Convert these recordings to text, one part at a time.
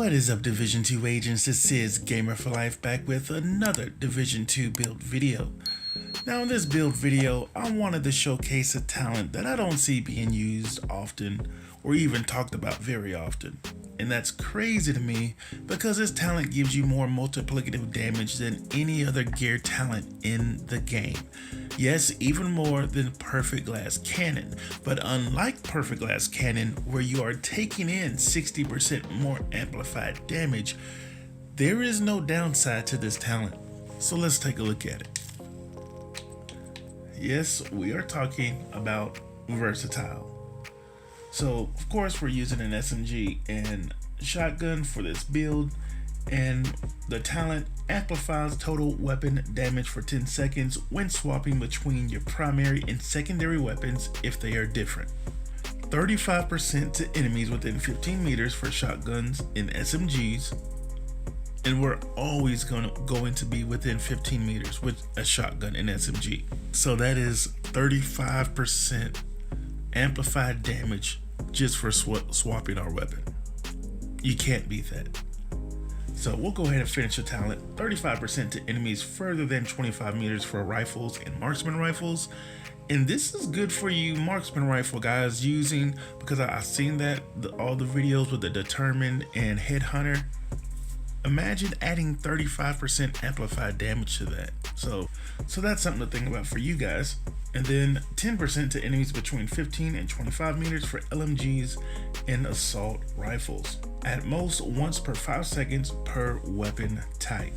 What is up, Division 2 agents? This is Gamer for Life back with another Division 2 build video. Now in this build video, I wanted to showcase a talent that I don't see being used often or even talked about very often. And that's crazy to me because this talent gives you more multiplicative damage than any other gear talent in the game. Yes, even more than Perfect Glass Cannon, but unlike Perfect Glass Cannon, where you are taking in 60% more amplified damage, there is no downside to this talent. So let's take a look at it. Yes, we are talking about Versatile. So of course we're using an SMG and shotgun for this build, and the talent amplifies total weapon damage for 10 seconds when swapping between your primary and secondary weapons if they are different. 35% to enemies within 15 meters for shotguns and SMGs, and we're always going to be within 15 meters with a shotgun and SMG. So that is 35% amplified damage just for swapping our weapon. You can't beat that. So we'll go ahead and finish the talent. 35% to enemies further than 25 meters for rifles and marksman rifles. And this is good for you marksman rifle guys using, because I've seen that all the videos with the Determined and Headhunter. Imagine adding 35% amplified damage to that. So that's something to think about for you guys. And then 10% to enemies between 15 and 25 meters for LMGs and assault rifles. At most once per 5 seconds per weapon type.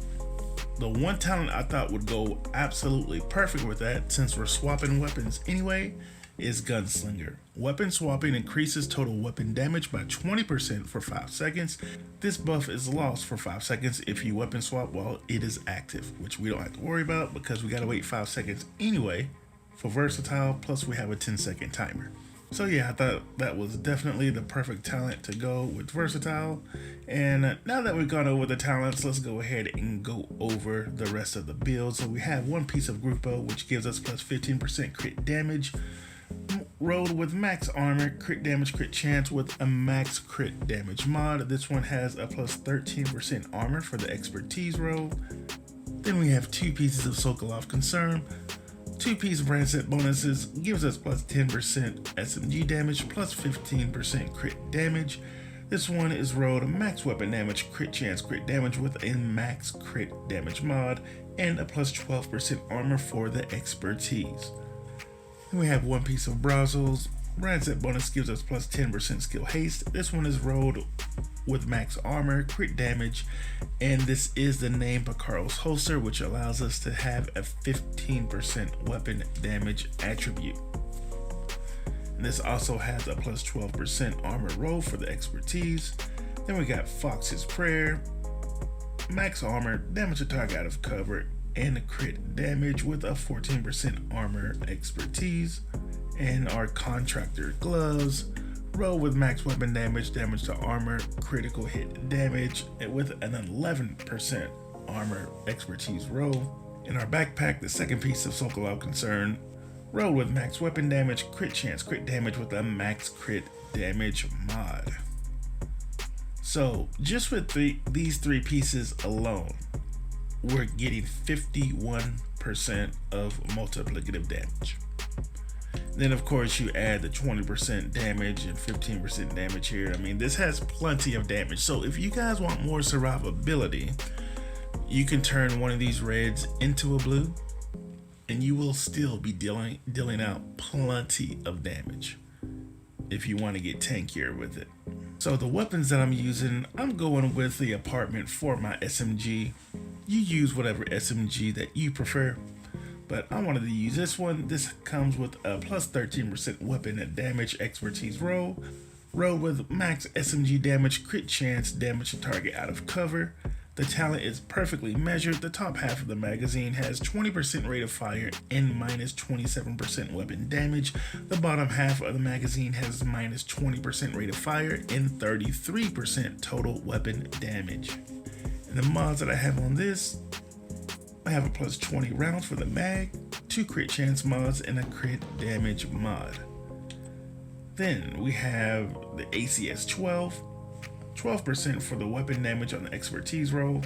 The one talent I thought would go absolutely perfect with that, since we're swapping weapons anyway, is Gunslinger. Weapon swapping increases total weapon damage by 20% for 5 seconds. This buff is lost for 5 seconds if you weapon swap while it is active, which we don't have to worry about because we gotta wait 5 seconds anyway for Versatile, plus we have a 10-second timer. So yeah, I thought that was definitely the perfect talent to go with Versatile. And now that we've gone over the talents, let's go ahead and go over the rest of the build. So we have one piece of Grupo, which gives us plus 15% crit damage. Rolled with max armor, crit damage, crit chance with a max crit damage mod. This one has a plus 13% armor for the expertise roll. Then we have two pieces of Sokolov Concern. 2-piece brand set bonuses gives us plus 10% SMG damage, plus 15% crit damage. This one is rolled max weapon damage, crit chance, crit damage with a max crit damage mod, and a plus 12% armor for the expertise. Then we have one piece of Brazos. Brand set bonus gives us plus 10% skill haste. This one is rolled with max armor, crit damage, and this is the name Picaro's holster, which allows us to have a 15% weapon damage attribute. And this also has a plus 12% armor roll for the expertise. Then we got Fox's Prayer, max armor, damage a target out of cover, and crit damage with a 14% armor expertise. And our Contractor Gloves, roll with max weapon damage, damage to armor, critical hit damage, and with an 11% armor expertise roll. In our backpack, the second piece of Sokolov Concern, roll with max weapon damage, crit chance, crit damage with a max crit damage mod. So just with these three pieces alone, we're getting 51% of multiplicative damage. Then of course you add the 20% damage and 15% damage here. I mean, this has plenty of damage. So if you guys want more survivability, you can turn one of these reds into a blue and you will still be dealing out plenty of damage if you want to get tankier with it. So the weapons that I'm using, I'm going with the Apartment for my SMG. You use whatever SMG that you prefer, but I wanted to use this one. This comes with a plus 13% weapon and damage expertise roll with max SMG damage, crit chance, damage to target out of cover. The talent is perfectly measured. The top half of the magazine has 20% rate of fire and minus 27% weapon damage. The bottom half of the magazine has minus 20% rate of fire and 33% total weapon damage. And the mods that I have on this, I have a plus 20 rounds for the mag, 2 crit chance mods, and a crit damage mod. Then we have the ACS-12. 12% for the weapon damage on the expertise roll.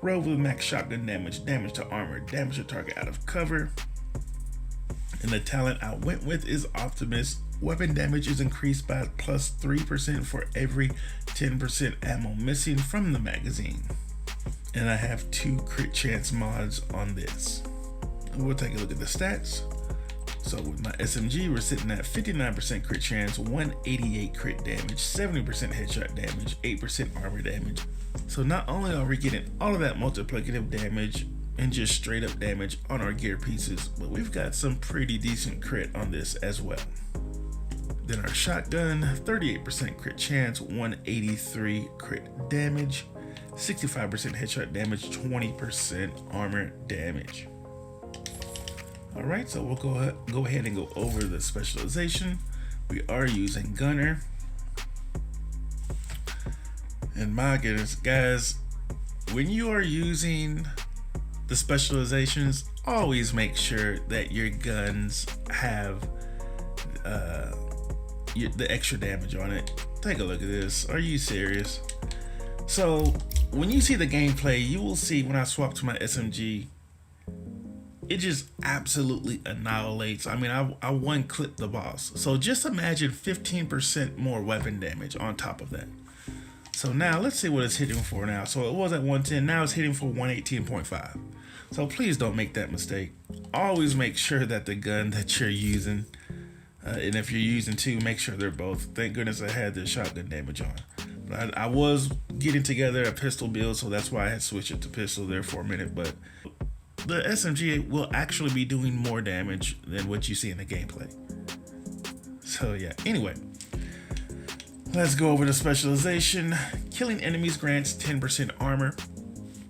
Roll with max shotgun damage, damage to armor, damage to target out of cover. And the talent I went with is Optimus. Weapon damage is increased by plus 3% for every 10% ammo missing from the magazine. And I have 2 crit chance mods on this. We'll take a look at the stats. So with my SMG, we're sitting at 59% crit chance, 188 crit damage, 70% headshot damage, 8% armor damage. So not only are we getting all of that multiplicative damage and just straight up damage on our gear pieces, but we've got some pretty decent crit on this as well. Then our shotgun, 38% crit chance, 183 crit damage, 65% headshot damage, 20% armor damage. All right, so we'll go ahead and go over the specialization. We are using Gunner. And my goodness, guys, when you are using the specializations, always make sure that your guns have the extra damage on it. Take a look at this. Are you serious? So when you see the gameplay, you will see when I swap to my SMG, it just absolutely annihilates. I mean, I one clip the boss. So just imagine 15% more weapon damage on top of that. So now let's see what it's hitting for now. So it was at 110, now it's hitting for 118.5. So please don't make that mistake. Always make sure that the gun that you're using, and if you're using 2, make sure they're both. Thank goodness I had the shotgun damage on. But I was getting together a pistol build, so that's why I had switched it to pistol there for a minute. But the SMG will actually be doing more damage than what you see in the gameplay. So yeah, anyway, let's go over the specialization. Killing enemies grants 10% armor.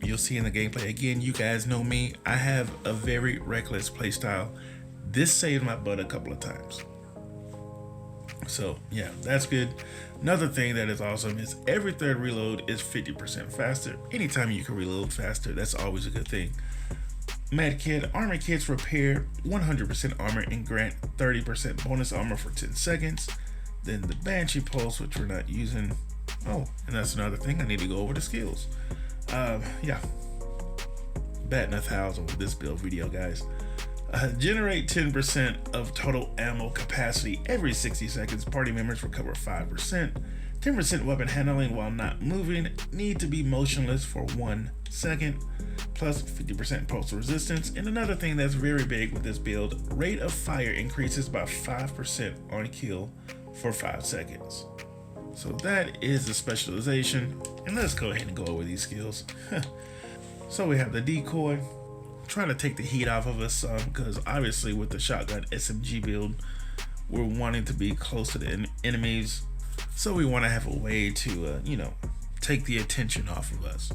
You'll see in the gameplay, again, you guys know me, I have a very reckless playstyle. This saved my butt a couple of times. So yeah, that's good. Another thing that is awesome is every third reload is 50% faster. Anytime you can reload faster, that's always a good thing. Medkit, armor kits repair 100% armor and grant 30% bonus armor for 10 seconds. Then the Banshee Pulse, which we're not using. Oh, and that's another thing, I need to go over the skills. Yeah, batting 1,000 with this build video, guys. Generate 10% of total ammo capacity every 60 seconds. Party members recover 5%. 10% weapon handling while not moving. Need to be motionless for 1 second. Plus 50% pulse resistance. And another thing that's very big with this build, rate of fire increases by 5% on kill for 5 seconds. So that is the specialization. And let's go ahead and go over these skills. So we have the decoy. Trying to take the heat off of us some, because obviously with the shotgun SMG build, we're wanting to be close to the enemies. So we want to have a way to, take the attention off of us.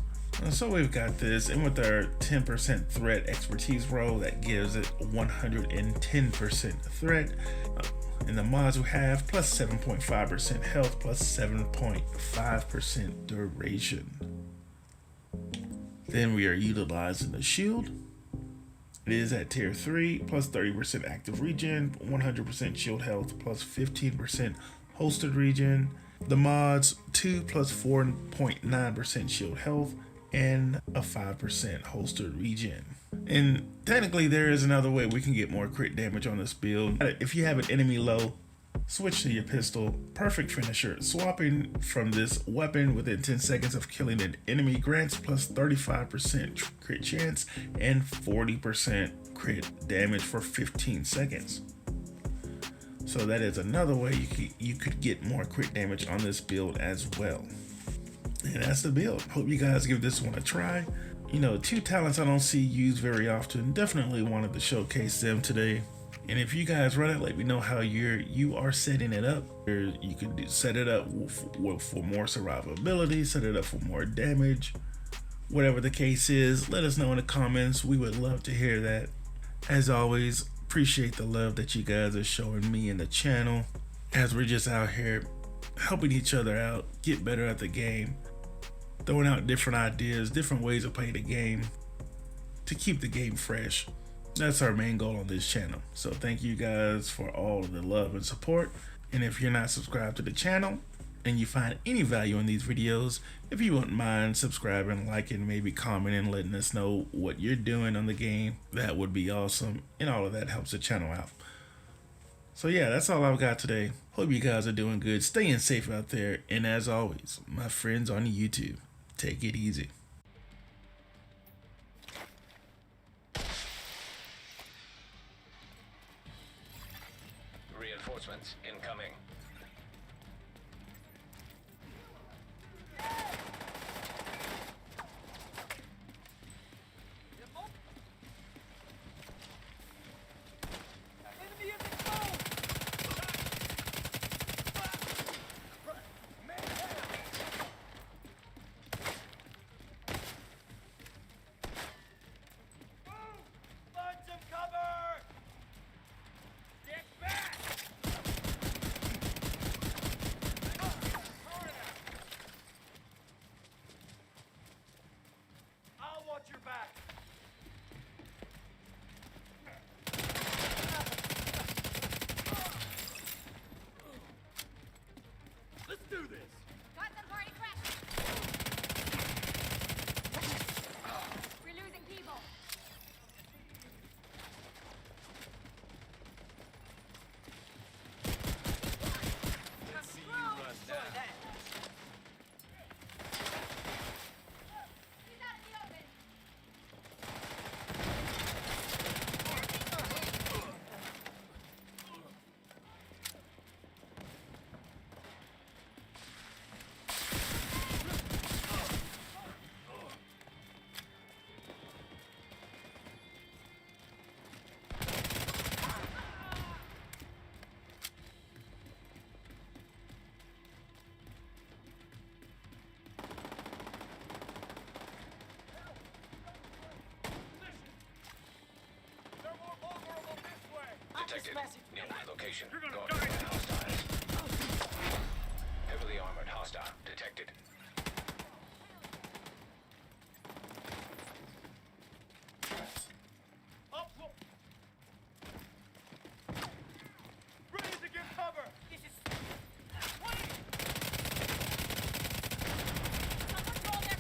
So we've got this, and with our 10% threat expertise roll, that gives it 110% threat. In the mods we have plus 7.5% health, plus 7.5% duration. Then we are utilizing the shield. It is at tier 3, plus 30% active regen, 100% shield health, plus 15% holstered regen. The mods 2 plus 4.9% shield health, and a 5% holstered regen. And technically there is another way we can get more crit damage on this build. If you have an enemy low, switch to your pistol. Perfect finisher. Swapping from this weapon within 10 seconds of killing an enemy grants plus 35% crit chance and 40% crit damage for 15 seconds. So that is another way you could get more crit damage on this build as well. And that's the build. Hope you guys give this one a try. 2 talents I don't see used very often. Definitely wanted to showcase them today. And if you guys run it, let me know how you are setting it up. You can set it up for more survivability, set it up for more damage, whatever the case is. Let us know in the comments. We would love to hear that. As always, appreciate the love that you guys are showing me and the channel as we're just out here helping each other out, get better at the game, throwing out different ideas, different ways of playing the game to keep the game fresh. That's our main goal on this channel. So thank you guys for all of the love and support. And if you're not subscribed to the channel, and you find any value in these videos, if you wouldn't mind subscribing, liking, maybe commenting, letting us know what you're doing on the game, that would be awesome, and all of that helps the channel out. So yeah, that's all I've got today. Hope you guys are doing good, staying safe out there, and as always, my friends on YouTube, take it easy. Reinforcements incoming. Your back. Let's do this. Got them party crashing. We're losing people. Let's see you run down. He's out in the open. Detected. Near my location. Going to hostiles. Heavily armored hostile detected. Up. Ready to give cover. This is... Wait! Someone roll their...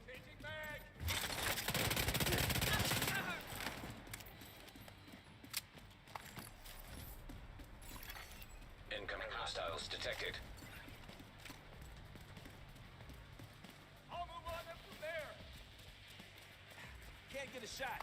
Changing mag. Incoming hostiles detected. I'll move on up from there. Can't get a shot.